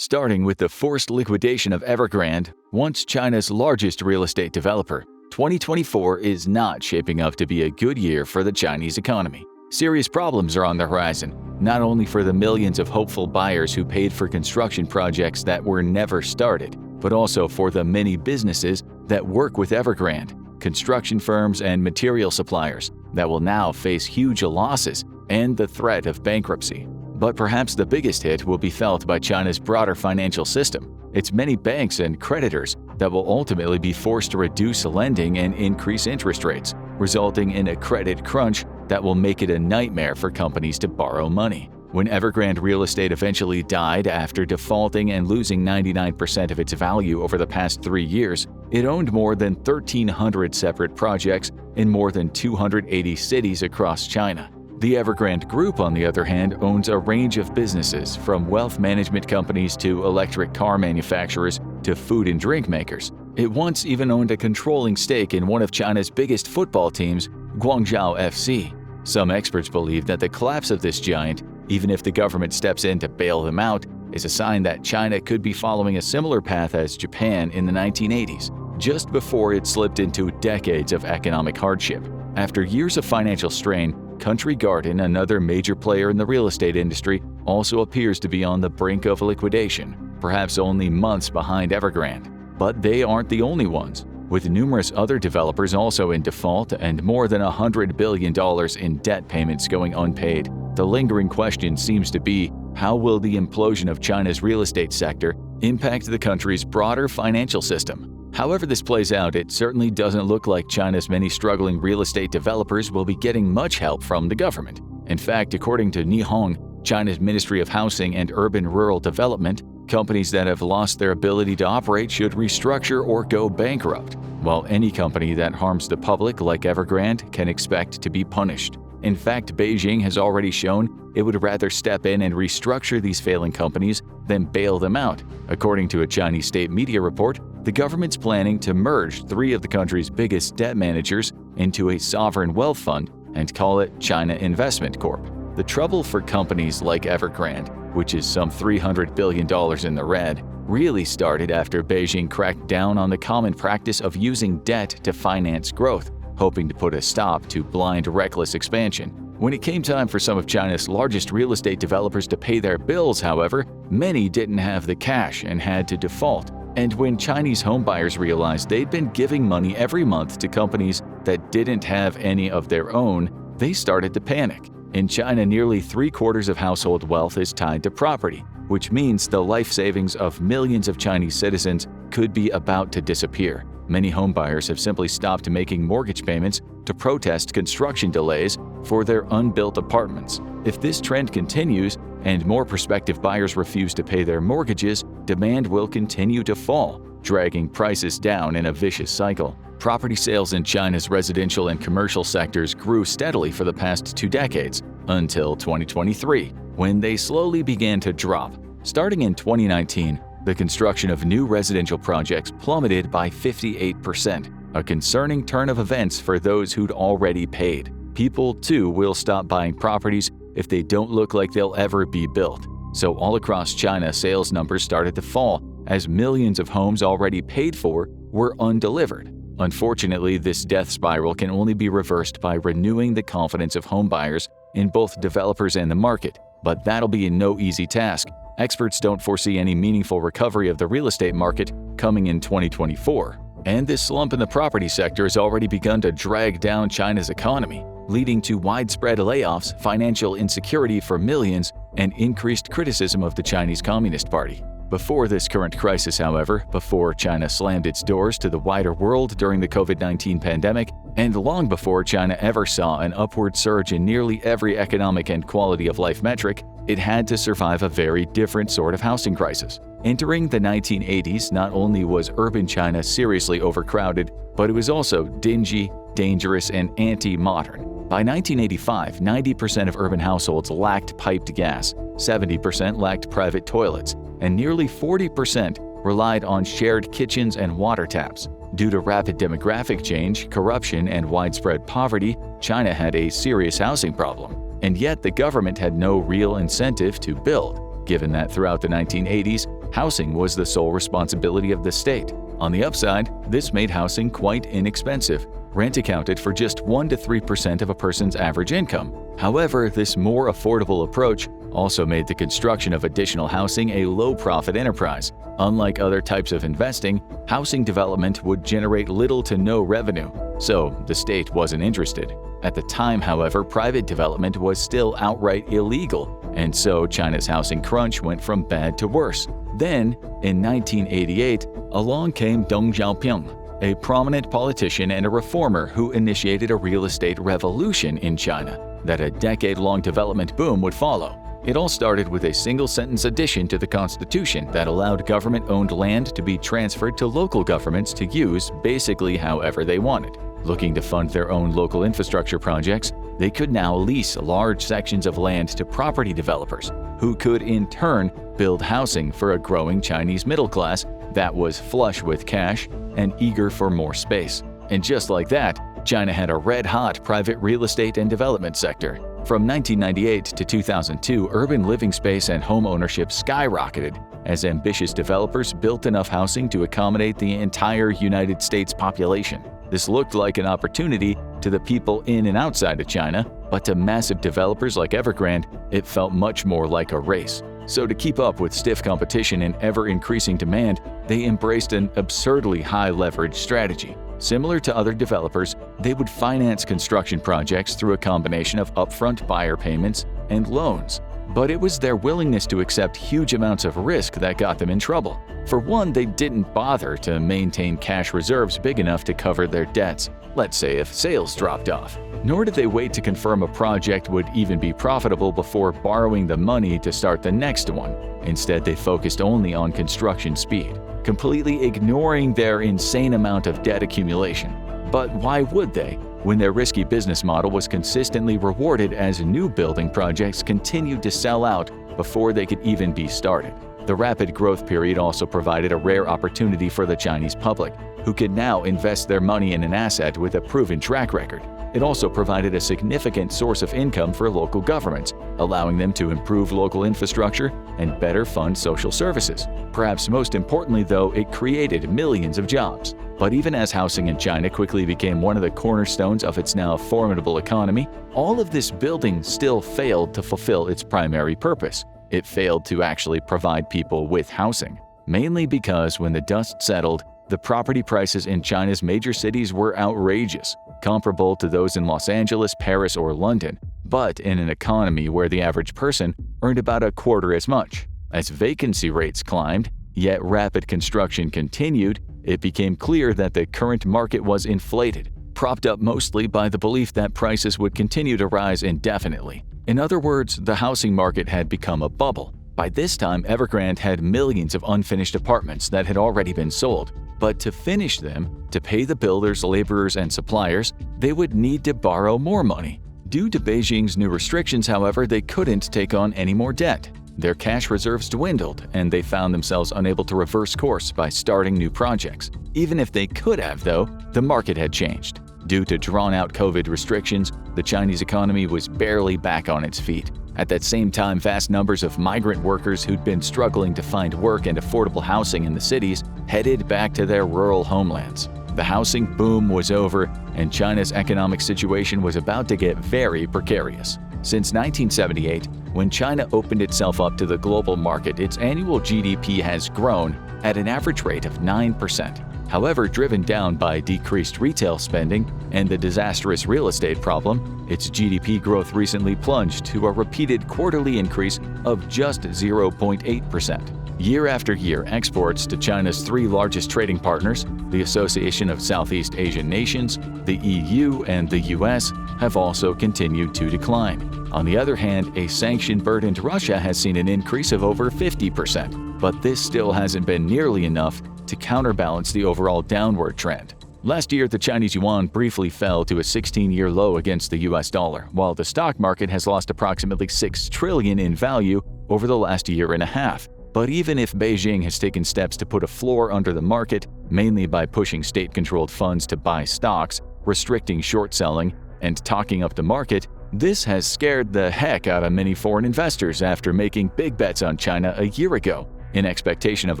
Starting with the forced liquidation of Evergrande, once China's largest real estate developer, 2024 is not shaping up to be a good year for the Chinese economy. Serious problems are on the horizon, not only for the millions of hopeful buyers who paid for construction projects that were never started, but also for the many businesses that work with Evergrande, construction firms and material suppliers that will now face huge losses and the threat of bankruptcy. But perhaps the biggest hit will be felt by China's broader financial system, its many banks and creditors that will ultimately be forced to reduce lending and increase interest rates, resulting in a credit crunch that will make it a nightmare for companies to borrow money. When Evergrande Real Estate eventually died after defaulting and losing 99% of its value over the past 3 years, it owned more than 1,300 separate projects in more than 280 cities across China. The Evergrande Group, on the other hand, owns a range of businesses, from wealth management companies to electric car manufacturers to food and drink makers. It once even owned a controlling stake in one of China's biggest football teams, Guangzhou FC. Some experts believe that the collapse of this giant, even if the government steps in to bail them out, is a sign that China could be following a similar path as Japan in the 1980s, just before it slipped into decades of economic hardship. After years of financial strain, Country Garden, another major player in the real estate industry, also appears to be on the brink of liquidation, perhaps only months behind Evergrande. But they aren't the only ones, with numerous other developers also in default and more than $100 billion in debt payments going unpaid. The lingering question seems to be, how will the implosion of China's real estate sector impact the country's broader financial system? However this plays out, it certainly doesn't look like China's many struggling real estate developers will be getting much help from the government. In fact, according to Nihong, China's Ministry of Housing and Urban-Rural Development, companies that have lost their ability to operate should restructure or go bankrupt, while any company that harms the public like Evergrande can expect to be punished. In fact, Beijing has already shown it would rather step in and restructure these failing companies than bail them out. According to a Chinese state media report, the government's planning to merge 3 of the country's biggest debt managers into a sovereign wealth fund and call it China Investment Corp. The trouble for companies like Evergrande, which is some $300 billion in the red, really started after Beijing cracked down on the common practice of using debt to finance growth, hoping to put a stop to blind, reckless expansion. When it came time for some of China's largest real estate developers to pay their bills, however, many didn't have the cash and had to default. And when Chinese homebuyers realized they'd been giving money every month to companies that didn't have any of their own, they started to panic. In China, nearly 3/4 of household wealth is tied to property, which means the life savings of millions of Chinese citizens could be about to disappear. Many homebuyers have simply stopped making mortgage payments to protest construction delays for their unbuilt apartments. If this trend continues and more prospective buyers refuse to pay their mortgages, demand will continue to fall, dragging prices down in a vicious cycle. Property sales in China's residential and commercial sectors grew steadily for the past 2 decades, until 2023, when they slowly began to drop. Starting in 2019, the construction of new residential projects plummeted by 58%, a concerning turn of events for those who'd already paid. People, too, will stop buying properties if they don't look like they'll ever be built. So all across China, sales numbers started to fall as millions of homes already paid for were undelivered. Unfortunately, this death spiral can only be reversed by renewing the confidence of homebuyers in both developers and the market, but that'll be no easy task. Experts don't foresee any meaningful recovery of the real estate market coming in 2024. And this slump in the property sector has already begun to drag down China's economy, leading to widespread layoffs, financial insecurity for millions, and increased criticism of the Chinese Communist Party. Before this current crisis, however, before China slammed its doors to the wider world during the COVID-19 pandemic, and long before China ever saw an upward surge in nearly every economic and quality of life metric, it had to survive a very different sort of housing crisis. Entering the 1980s, not only was urban China seriously overcrowded, but it was also dingy, dangerous, and anti-modern. By 1985, 90% of urban households lacked piped gas, 70% lacked private toilets, and nearly 40% relied on shared kitchens and water taps. Due to rapid demographic change, corruption, and widespread poverty, China had a serious housing problem. And yet the government had no real incentive to build, given that throughout the 1980s, housing was the sole responsibility of the state. On the upside, this made housing quite inexpensive. Rent accounted for just 1 to 3% of a person's average income. However, this more affordable approach also made the construction of additional housing a low-profit enterprise. Unlike other types of investing, housing development would generate little to no revenue, so the state wasn't interested. At the time, however, private development was still outright illegal, and so China's housing crunch went from bad to worse. Then, in 1988, along came Deng Xiaoping, a prominent politician and a reformer who initiated a real estate revolution in China that a decade-long development boom would follow. It all started with a single-sentence addition to the constitution that allowed government-owned land to be transferred to local governments to use basically however they wanted. Looking to fund their own local infrastructure projects, they could now lease large sections of land to property developers, who could in turn build housing for a growing Chinese middle class that was flush with cash and eager for more space. And just like that, China had a red-hot private real estate and development sector. From 1998 to 2002, urban living space and home ownership skyrocketed as ambitious developers built enough housing to accommodate the entire United States population. This looked like an opportunity to the people in and outside of China, but to massive developers like Evergrande, it felt much more like a race. So to keep up with stiff competition and ever-increasing demand, they embraced an absurdly high-leverage strategy. Similar to other developers, they would finance construction projects through a combination of upfront buyer payments and loans. But it was their willingness to accept huge amounts of risk that got them in trouble. For one, they didn't bother to maintain cash reserves big enough to cover their debts, let's say if sales dropped off. Nor did they wait to confirm a project would even be profitable before borrowing the money to start the next one. Instead, they focused only on construction speed, completely ignoring their insane amount of debt accumulation. But why would they, when their risky business model was consistently rewarded as new building projects continued to sell out before they could even be started? The rapid growth period also provided a rare opportunity for the Chinese public, who could now invest their money in an asset with a proven track record. It also provided a significant source of income for local governments, allowing them to improve local infrastructure and better fund social services. Perhaps most importantly, though, it created millions of jobs. But even as housing in China quickly became one of the cornerstones of its now formidable economy, all of this building still failed to fulfill its primary purpose. It failed to actually provide people with housing, mainly because when the dust settled, the property prices in China's major cities were outrageous, comparable to those in Los Angeles, Paris, or London, but in an economy where the average person earned about a quarter as much. As vacancy rates climbed, yet rapid construction continued, it became clear that the current market was inflated, propped up mostly by the belief that prices would continue to rise indefinitely. In other words, the housing market had become a bubble. By this time, Evergrande had millions of unfinished apartments that had already been sold. But to finish them, to pay the builders, laborers, and suppliers, they would need to borrow more money. Due to Beijing's new restrictions, however, they couldn't take on any more debt. Their cash reserves dwindled, and they found themselves unable to reverse course by starting new projects. Even if they could have, though, the market had changed. Due to drawn-out COVID restrictions, the Chinese economy was barely back on its feet. At that same time, vast numbers of migrant workers who'd been struggling to find work and affordable housing in the cities headed back to their rural homelands. The housing boom was over, and China's economic situation was about to get very precarious. Since 1978, when China opened itself up to the global market, its annual GDP has grown at an average rate of 9%. However, driven down by decreased retail spending and the disastrous real estate problem, its GDP growth recently plunged to a repeated quarterly increase of just 0.8%. Year after year, exports to China's three largest trading partners, the Association of Southeast Asian Nations, the EU, and the US, have also continued to decline. On the other hand, a sanction-burdened Russia has seen an increase of over 50%, but this still hasn't been nearly enough to counterbalance the overall downward trend. Last year, the Chinese yuan briefly fell to a 16-year low against the US dollar, while the stock market has lost approximately $6 trillion in value over the last year and a half. But even if Beijing has taken steps to put a floor under the market, mainly by pushing state-controlled funds to buy stocks, restricting short selling, and talking up the market, this has scared the heck out of many foreign investors after making big bets on China a year ago. in expectation of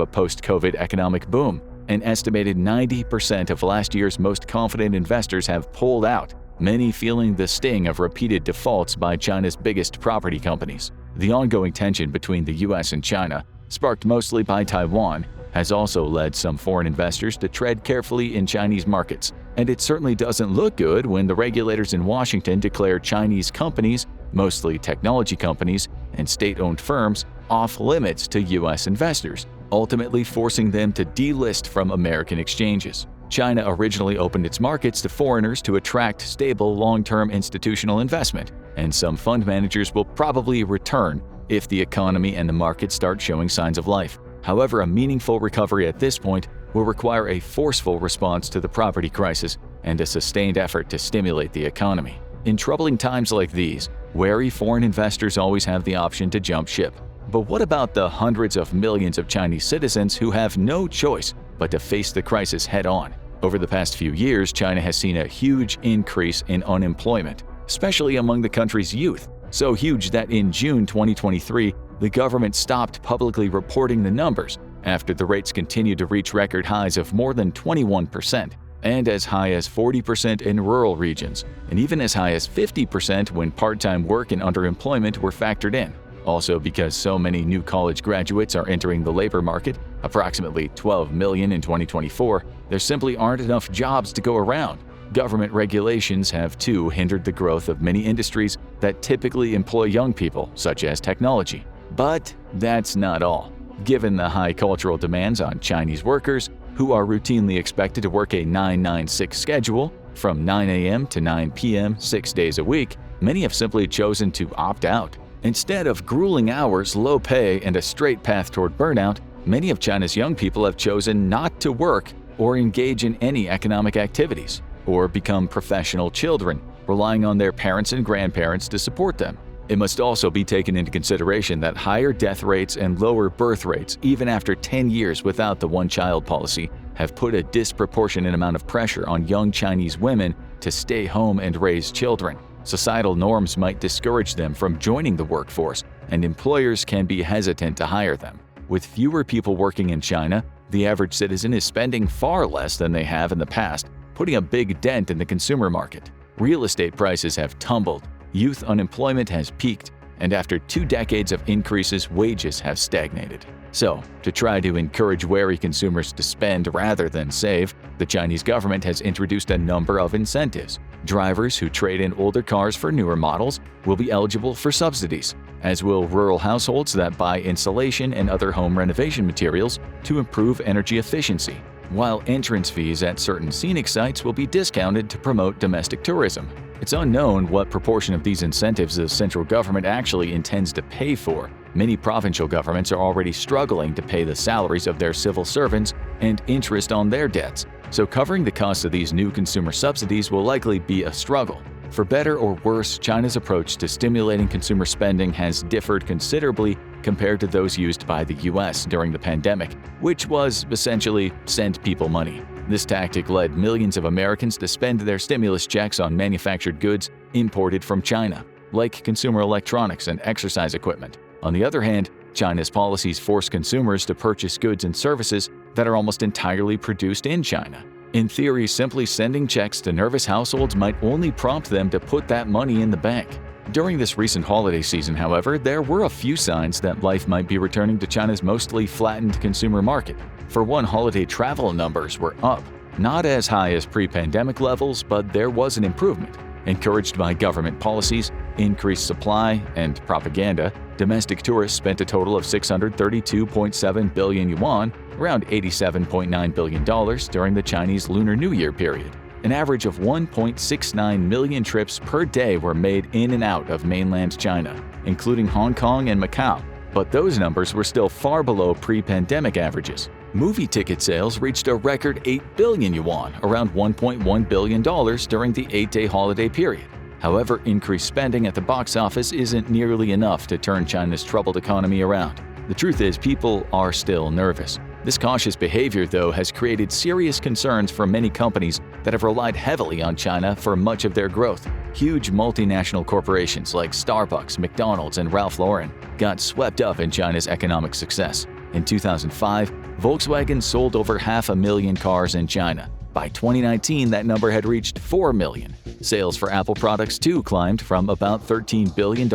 a post-COVID economic boom. An estimated 90% of last year's most confident investors have pulled out, many feeling the sting of repeated defaults by China's biggest property companies. The ongoing tension between the US and China, sparked mostly by Taiwan, has also led some foreign investors to tread carefully in Chinese markets. And it certainly doesn't look good when the regulators in Washington declare Chinese companies, mostly technology companies and state-owned firms, off-limits to US investors, ultimately forcing them to delist from American exchanges. China originally opened its markets to foreigners to attract stable long-term institutional investment, and some fund managers will probably return if the economy and the market start showing signs of life. However, a meaningful recovery at this point will require a forceful response to the property crisis and a sustained effort to stimulate the economy. In troubling times like these, wary foreign investors always have the option to jump ship. But what about the hundreds of millions of Chinese citizens who have no choice but to face the crisis head-on? Over the past few years, China has seen a huge increase in unemployment, especially among the country's youth, so huge that in June 2023, the government stopped publicly reporting the numbers after the rates continued to reach record highs of more than 21%, and as high as 40% in rural regions, and even as high as 50% when part-time work and underemployment were factored in. Also, because so many new college graduates are entering the labor market, approximately 12 million in 2024, there simply aren't enough jobs to go around. Government regulations have too hindered the growth of many industries that typically employ young people, such as technology. But that's not all. Given the high cultural demands on Chinese workers, who are routinely expected to work a 9-9-6 schedule from 9 a.m. to 9 p.m. 6 days a week, many have simply chosen to opt out. Instead of grueling hours, low pay, and a straight path toward burnout, many of China's young people have chosen not to work or engage in any economic activities, or become professional children, relying on their parents and grandparents to support them. It must also be taken into consideration that higher death rates and lower birth rates, even after 10 years without the one-child policy, have put a disproportionate amount of pressure on young Chinese women to stay home and raise children. Societal norms might discourage them from joining the workforce, and employers can be hesitant to hire them. With fewer people working in China, the average citizen is spending far less than they have in the past, putting a big dent in the consumer market. Real estate prices have tumbled, youth unemployment has peaked, and after 2 decades of increases, wages have stagnated. So, to try to encourage wary consumers to spend rather than save, the Chinese government has introduced a number of incentives. Drivers who trade in older cars for newer models will be eligible for subsidies, as will rural households that buy insulation and other home renovation materials to improve energy efficiency, while entrance fees at certain scenic sites will be discounted to promote domestic tourism. It's unknown what proportion of these incentives the central government actually intends to pay for. Many provincial governments are already struggling to pay the salaries of their civil servants and interest on their debts, so covering the cost of these new consumer subsidies will likely be a struggle. For better or worse, China's approach to stimulating consumer spending has differed considerably compared to those used by the US during the pandemic, which was essentially send people money. This tactic led millions of Americans to spend their stimulus checks on manufactured goods imported from China, like consumer electronics and exercise equipment. On the other hand, China's policies force consumers to purchase goods and services that are almost entirely produced in China. In theory, simply sending checks to nervous households might only prompt them to put that money in the bank. During this recent holiday season, however, there were a few signs that life might be returning to China's mostly flattened consumer market. For one, holiday travel numbers were up. Not as high as pre-pandemic levels, but there was an improvement. Encouraged by government policies, increased supply, and propaganda, domestic tourists spent a total of 632.7 billion yuan, around $87.9 billion during the Chinese Lunar New Year period. An average of 1.69 million trips per day were made in and out of mainland China, including Hong Kong and Macau, but those numbers were still far below pre-pandemic averages. Movie ticket sales reached a record 8 billion yuan, around $1.1 billion during the 8-day holiday period. However, increased spending at the box office isn't nearly enough to turn China's troubled economy around. The truth is, people are still nervous. This cautious behavior, though, has created serious concerns for many companies that have relied heavily on China for much of their growth. Huge multinational corporations like Starbucks, McDonald's, and Ralph Lauren got swept up in China's economic success. In 2005, Volkswagen sold over 500,000 cars in China. By 2019, that number had reached 4 million. Sales for Apple products too climbed from about $13 billion in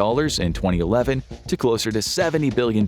2011 to closer to $70 billion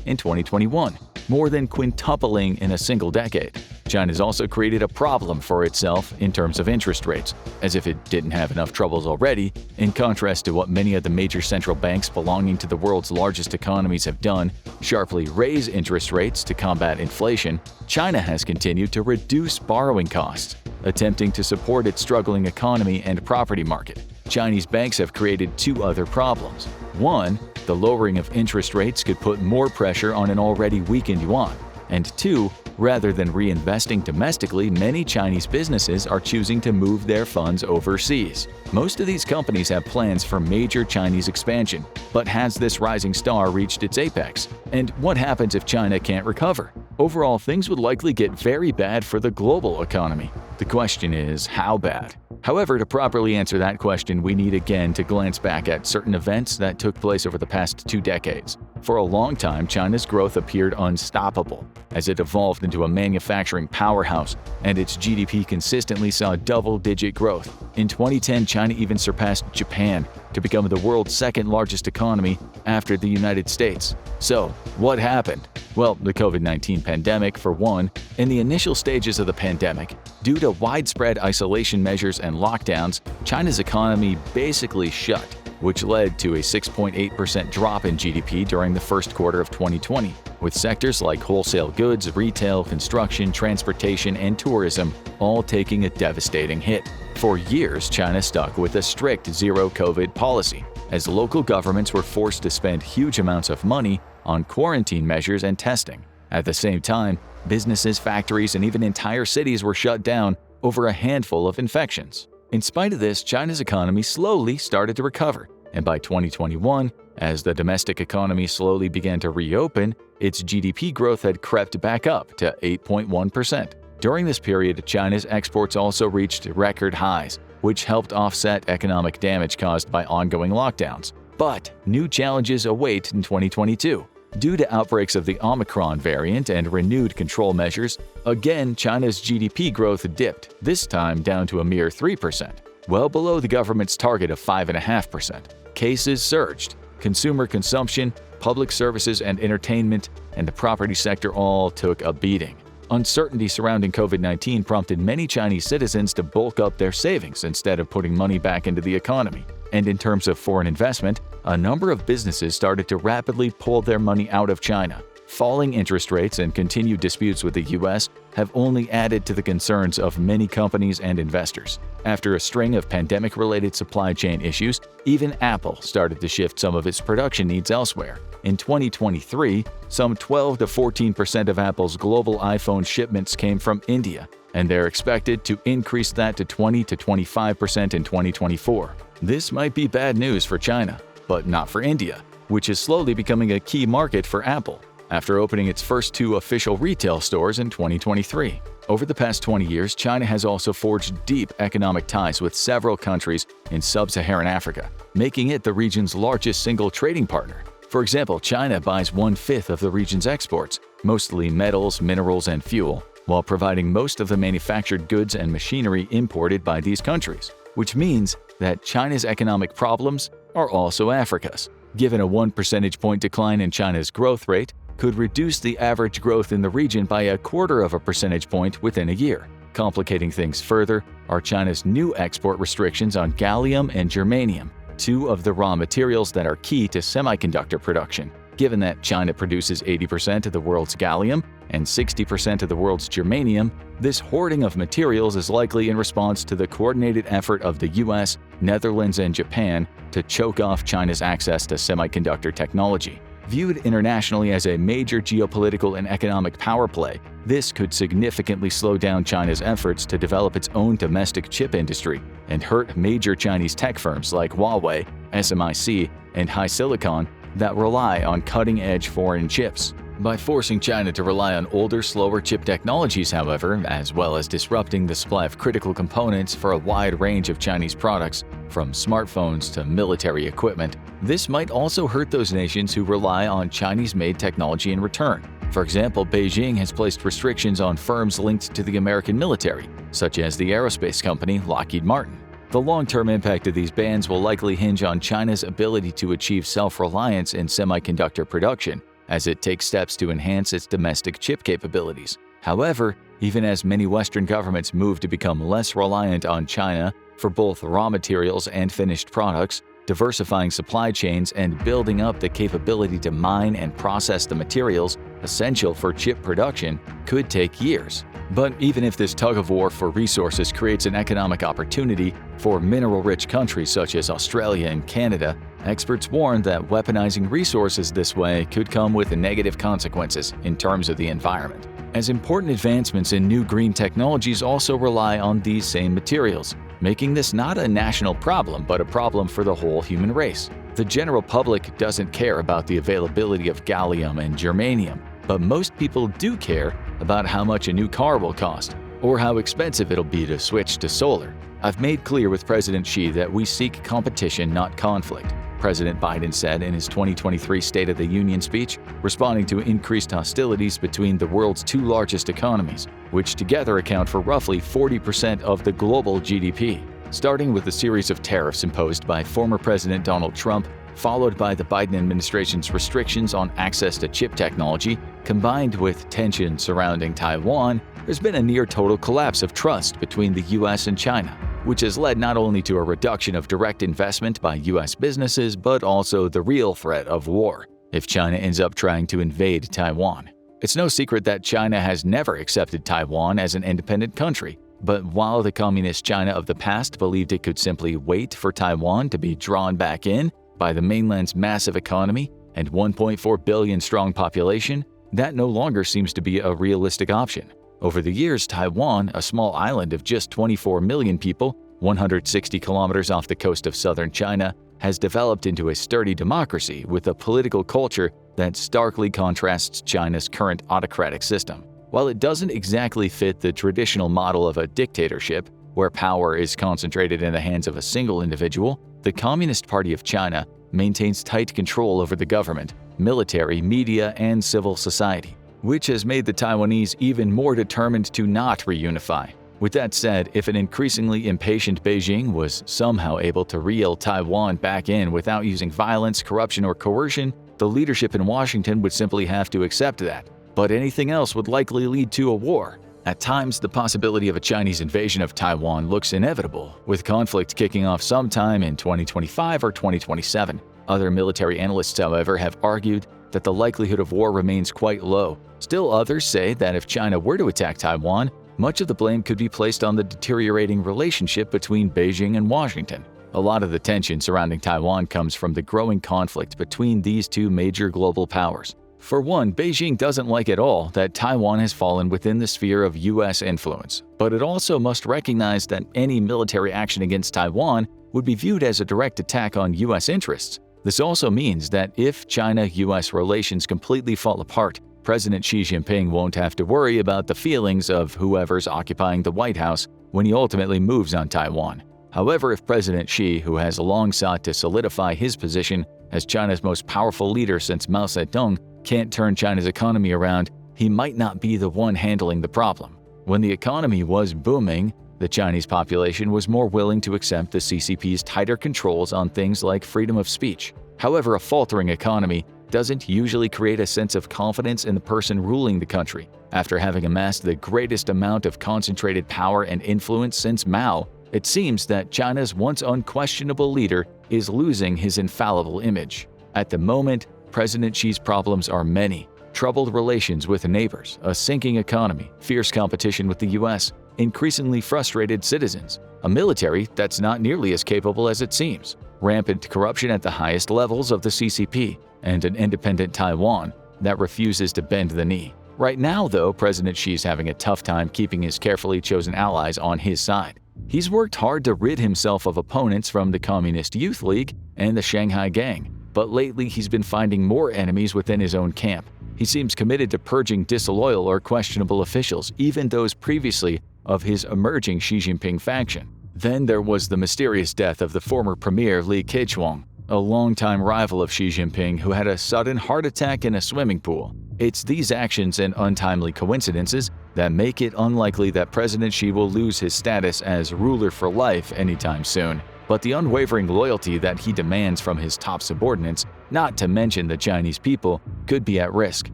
in 2021, more than quintupling in a single decade. China's also created a problem for itself in terms of interest rates, as if it didn't have enough troubles already. In contrast to what many of the major central banks belonging to the world's largest economies have done, sharply raise interest rates to combat inflation, China has continued to reduce borrowing costs, attempting to support its struggling economy and property market. Chinese banks have created two other problems. One, the lowering of interest rates could put more pressure on an already weakened yuan. And two, rather than reinvesting domestically, many Chinese businesses are choosing to move their funds overseas. Most of these companies have plans for major Chinese expansion, but has this rising star reached its apex? And what happens if China can't recover? Overall, things would likely get very bad for the global economy. The question is, how bad? However, to properly answer that question, we need again to glance back at certain events that took place over the past 2 decades. For a long time, China's growth appeared unstoppable, as it evolved into a manufacturing powerhouse, and its GDP consistently saw double-digit growth. In 2010, China even surpassed Japan to become the world's second-largest economy after the United States. So, what happened? Well, the COVID-19 pandemic, for one. In the initial stages of the pandemic, due to widespread isolation measures and lockdowns, China's economy basically shut, which led to a 6.8% drop in GDP during the first quarter of 2020, with sectors like wholesale goods, retail, construction, transportation, and tourism all taking a devastating hit. For years, China stuck with a strict zero-COVID policy, as local governments were forced to spend huge amounts of money on quarantine measures and testing. At the same time, businesses, factories, and even entire cities were shut down over a handful of infections. In spite of this, China's economy slowly started to recover, and by 2021, as the domestic economy slowly began to reopen, its GDP growth had crept back up to 8.1%. During this period, China's exports also reached record highs, which helped offset economic damage caused by ongoing lockdowns. But new challenges await in 2022. Due to outbreaks of the Omicron variant and renewed control measures, again China's GDP growth dipped, this time down to a mere 3%, well below the government's target of 5.5%. Cases surged. Consumer consumption, public services and entertainment, and the property sector all took a beating. Uncertainty surrounding COVID-19 prompted many Chinese citizens to bulk up their savings instead of putting money back into the economy. And in terms of foreign investment, a number of businesses started to rapidly pull their money out of China. Falling interest rates and continued disputes with the U.S. have only added to the concerns of many companies and investors. After a string of pandemic-related supply chain issues, even Apple started to shift some of its production needs elsewhere. In 2023, some 12 to 14% of Apple's global iPhone shipments came from India, and they're expected to increase that to 20 to 25% in 2024. This might be bad news for China, but not for India, which is slowly becoming a key market for Apple, after opening its first 2 official retail stores in 2023. Over the past 20 years, China has also forged deep economic ties with several countries in sub-Saharan Africa, making it the region's largest single trading partner. For example, China buys 1/5 of the region's exports, mostly metals, minerals, and fuel, while providing most of the manufactured goods and machinery imported by these countries, which means that China's economic problems are also Africa's. Given a 1 percentage point decline in China's growth rate, could reduce the average growth in the region by 1/4 percentage point within a year. Complicating things further are China's new export restrictions on gallium and germanium, 2 of the raw materials that are key to semiconductor production. Given that China produces 80% of the world's gallium and 60% of the world's germanium, this hoarding of materials is likely in response to the coordinated effort of the US, Netherlands, and Japan to choke off China's access to semiconductor technology. Viewed internationally as a major geopolitical and economic power play, this could significantly slow down China's efforts to develop its own domestic chip industry and hurt major Chinese tech firms like Huawei, SMIC, and HiSilicon that rely on cutting-edge foreign chips. By forcing China to rely on older, slower chip technologies, however, as well as disrupting the supply of critical components for a wide range of Chinese products, from smartphones to military equipment, this might also hurt those nations who rely on Chinese-made technology in return. For example, Beijing has placed restrictions on firms linked to the American military, such as the aerospace company Lockheed Martin. The long-term impact of these bans will likely hinge on China's ability to achieve self-reliance in semiconductor production, as it takes steps to enhance its domestic chip capabilities. However, even as many Western governments move to become less reliant on China for both raw materials and finished products, diversifying supply chains and building up the capability to mine and process the materials essential for chip production could take years. But even if this tug-of-war for resources creates an economic opportunity for mineral-rich countries such as Australia and Canada, experts warn that weaponizing resources this way could come with negative consequences in terms of the environment, as important advancements in new green technologies also rely on these same materials, making this not a national problem but a problem for the whole human race. The general public doesn't care about the availability of gallium and germanium, but most people do care about how much a new car will cost or how expensive it'll be to switch to solar. I've made clear with President Xi that we seek competition, not conflict, President Biden said in his 2023 State of the Union speech, responding to increased hostilities between the world's two largest economies, which together account for roughly 40% of the global GDP. Starting with a series of tariffs imposed by former President Donald Trump, followed by the Biden administration's restrictions on access to chip technology, combined with tension surrounding Taiwan, there's been a near-total collapse of trust between the U.S. and China, which has led not only to a reduction of direct investment by U.S. businesses, but also the real threat of war if China ends up trying to invade Taiwan. It's no secret that China has never accepted Taiwan as an independent country, but while the communist China of the past believed it could simply wait for Taiwan to be drawn back in by the mainland's massive economy and 1.4 billion strong population, that no longer seems to be a realistic option. Over the years, Taiwan, a small island of just 24 million people, 160 kilometers off the coast of southern China, has developed into a sturdy democracy with a political culture that starkly contrasts China's current autocratic system. While it doesn't exactly fit the traditional model of a dictatorship, where power is concentrated in the hands of a single individual, the Communist Party of China maintains tight control over the government, military, media, and civil society, which has made the Taiwanese even more determined to not reunify. With that said, if an increasingly impatient Beijing was somehow able to reel Taiwan back in without using violence, corruption, or coercion, the leadership in Washington would simply have to accept that. But anything else would likely lead to a war. At times, the possibility of a Chinese invasion of Taiwan looks inevitable, with conflict kicking off sometime in 2025 or 2027. Other military analysts, however, have argued that the likelihood of war remains quite low. Still others say that if China were to attack Taiwan, much of the blame could be placed on the deteriorating relationship between Beijing and Washington. A lot of the tension surrounding Taiwan comes from the growing conflict between these two major global powers. For one, Beijing doesn't like at all that Taiwan has fallen within the sphere of U.S. influence, but it also must recognize that any military action against Taiwan would be viewed as a direct attack on U.S. interests. This also means that if China-U.S. relations completely fall apart, President Xi Jinping won't have to worry about the feelings of whoever's occupying the White House when he ultimately moves on Taiwan. However, if President Xi, who has long sought to solidify his position as China's most powerful leader since Mao Zedong, can't turn China's economy around, he might not be the one handling the problem. When the economy was booming, the Chinese population was more willing to accept the CCP's tighter controls on things like freedom of speech. However, a faltering economy doesn't usually create a sense of confidence in the person ruling the country. After having amassed the greatest amount of concentrated power and influence since Mao, it seems that China's once unquestionable leader is losing his infallible image. At the moment, President Xi's problems are many: troubled relations with neighbors, a sinking economy, fierce competition with the U.S., increasingly frustrated citizens, a military that's not nearly as capable as it seems, rampant corruption at the highest levels of the CCP, and an independent Taiwan that refuses to bend the knee. Right now, though, President Xi's having a tough time keeping his carefully chosen allies on his side. He's worked hard to rid himself of opponents from the Communist Youth League and the Shanghai Gang, but lately he's been finding more enemies within his own camp. He seems committed to purging disloyal or questionable officials, even those previously of his emerging Xi Jinping faction. Then there was the mysterious death of the former premier Li Keqiang. a longtime rival of Xi Jinping who had a sudden heart attack in a swimming pool. It's these actions and untimely coincidences that make it unlikely that President Xi will lose his status as ruler for life anytime soon. But the unwavering loyalty that he demands from his top subordinates, not to mention the Chinese people, could be at risk.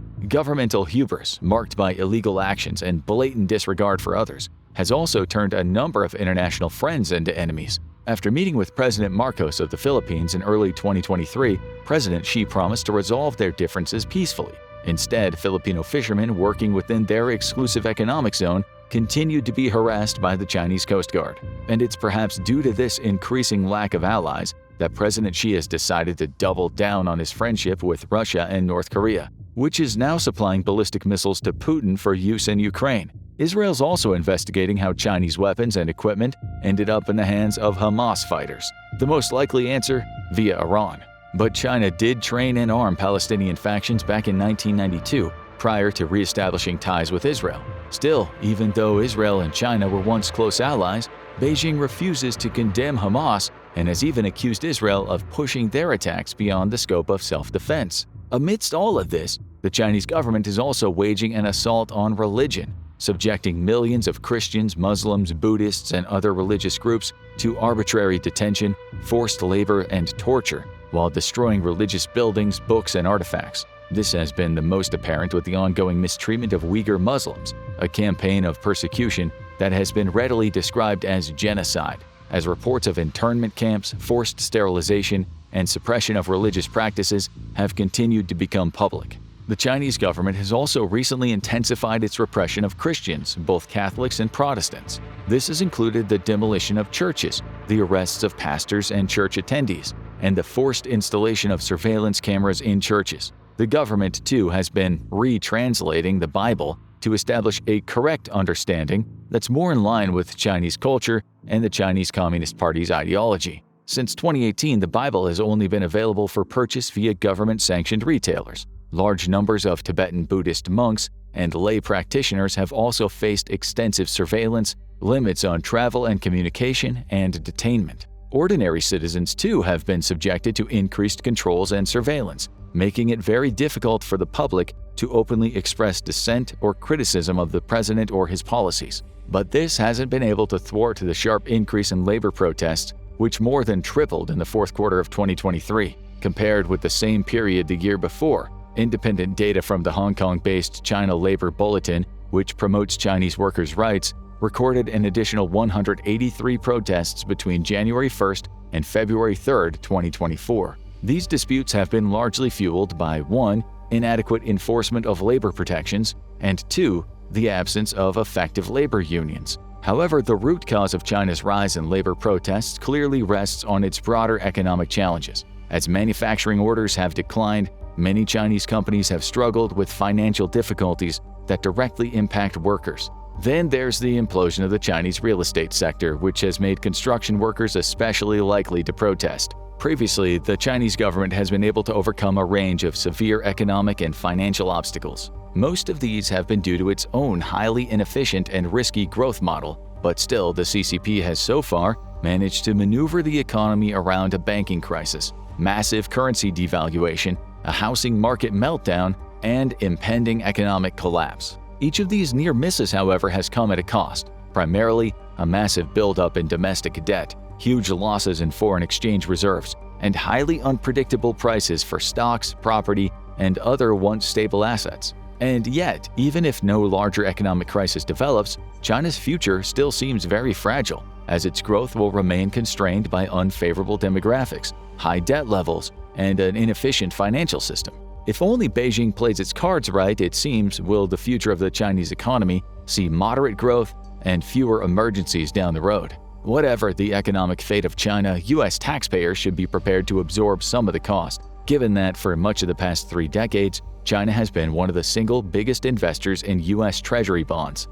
Governmental hubris, marked by illegal actions and blatant disregard for others, has also turned a number of international friends into enemies. After meeting with President Marcos of the Philippines in early 2023, President Xi promised to resolve their differences peacefully. Instead, Filipino fishermen working within their exclusive economic zone continued to be harassed by the Chinese Coast Guard. And it's perhaps due to this increasing lack of allies that President Xi has decided to double down on his friendship with Russia and North Korea, which is now supplying ballistic missiles to Putin for use in Ukraine. Israel's also investigating how Chinese weapons and equipment ended up in the hands of Hamas fighters. The most likely answer? Via Iran. But China did train and arm Palestinian factions back in 1992, prior to re-establishing ties with Israel. Still, even though Israel and China were once close allies, Beijing refuses to condemn Hamas and has even accused Israel of pushing their attacks beyond the scope of self-defense. Amidst all of this, the Chinese government is also waging an assault on religion, subjecting millions of Christians, Muslims, Buddhists, and other religious groups to arbitrary detention, forced labor, and torture, while destroying religious buildings, books, and artifacts. This has been the most apparent with the ongoing mistreatment of Uyghur Muslims, a campaign of persecution that has been readily described as genocide, as reports of internment camps, forced sterilization, and suppression of religious practices have continued to become public. The Chinese government has also recently intensified its repression of Christians, both Catholics and Protestants. This has included the demolition of churches, the arrests of pastors and church attendees, and the forced installation of surveillance cameras in churches. The government, too, has been retranslating the Bible to establish a correct understanding that's more in line with Chinese culture and the Chinese Communist Party's ideology. Since 2018, the Bible has only been available for purchase via government-sanctioned retailers. Large numbers of Tibetan Buddhist monks and lay practitioners have also faced extensive surveillance, limits on travel and communication, and detainment. Ordinary citizens, too, have been subjected to increased controls and surveillance, making it very difficult for the public to openly express dissent or criticism of the president or his policies. But this hasn't been able to thwart the sharp increase in labor protests, which more than tripled in the fourth quarter of 2023, compared with the same period the year before. Independent data from the Hong Kong-based China Labor Bulletin, which promotes Chinese workers' rights, recorded an additional 183 protests between January 1st and February 3rd, 2024. These disputes have been largely fueled by 1. Inadequate enforcement of labor protections, and 2. The absence of effective labor unions. However, the root cause of China's rise in labor protests clearly rests on its broader economic challenges. As manufacturing orders have declined, many Chinese companies have struggled with financial difficulties that directly impact workers. Then there's the implosion of the Chinese real estate sector, which has made construction workers especially likely to protest. Previously, the Chinese government has been able to overcome a range of severe economic and financial obstacles. Most of these have been due to its own highly inefficient and risky growth model, but still the CCP has so far managed to maneuver the economy around a banking crisis, massive currency devaluation, a housing market meltdown, and impending economic collapse. Each of these near misses, however, has come at a cost, primarily a massive buildup in domestic debt, huge losses in foreign exchange reserves, and highly unpredictable prices for stocks, property, and other once stable assets. And yet, even if no larger economic crisis develops, China's future still seems very fragile, as its growth will remain constrained by unfavorable demographics, high debt levels, and an inefficient financial system. If only Beijing plays its cards right, it seems, will the future of the Chinese economy see moderate growth and fewer emergencies down the road. Whatever the economic fate of China, U.S. taxpayers should be prepared to absorb some of the cost, given that for much of the past 3 decades, China has been one of the single biggest investors in U.S. Treasury bonds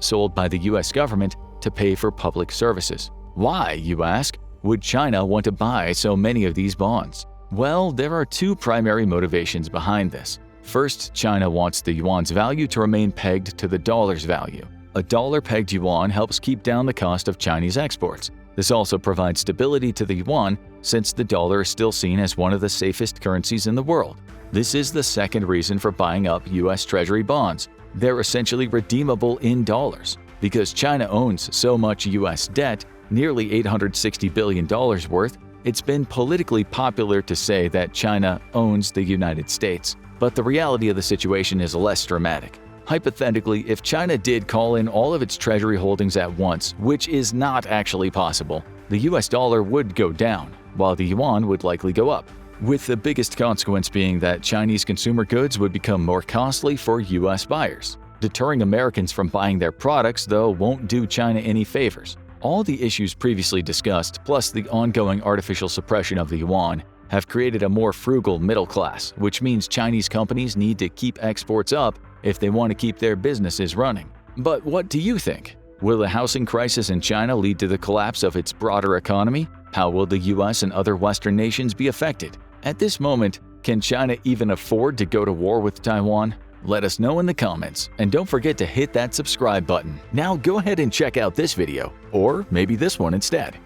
sold by the U.S. government to pay for public services. Why, you ask, would China want to buy so many of these bonds? Well, there are 2 primary motivations behind this. First, China wants the yuan's value to remain pegged to the dollar's value. A dollar-pegged yuan helps keep down the cost of Chinese exports. The This also provides stability to the yuan since the dollar is still seen as one of the safest currencies in the world. This is the second reason for buying up U.S. Treasury bonds. They're essentially redeemable in dollars. Because China owns so much U.S. debt, nearly $860 billion worth, it's been politically popular to say that China owns the United States. But the reality of the situation is less dramatic. Hypothetically, if China did call in all of its treasury holdings at once, which is not actually possible, the US dollar would go down, while the yuan would likely go up, with the biggest consequence being that Chinese consumer goods would become more costly for US buyers. Deterring Americans from buying their products, though, won't do China any favors. All the issues previously discussed, plus the ongoing artificial suppression of the yuan, have created a more frugal middle class, which means Chinese companies need to keep exports up if they want to keep their businesses running. But what do you think? Will the housing crisis in China lead to the collapse of its broader economy? How will the US and other Western nations be affected? At this moment, can China even afford to go to war with Taiwan? Let us know in the comments, and don't forget to hit that subscribe button. Now go ahead and check out this video, or maybe this one instead.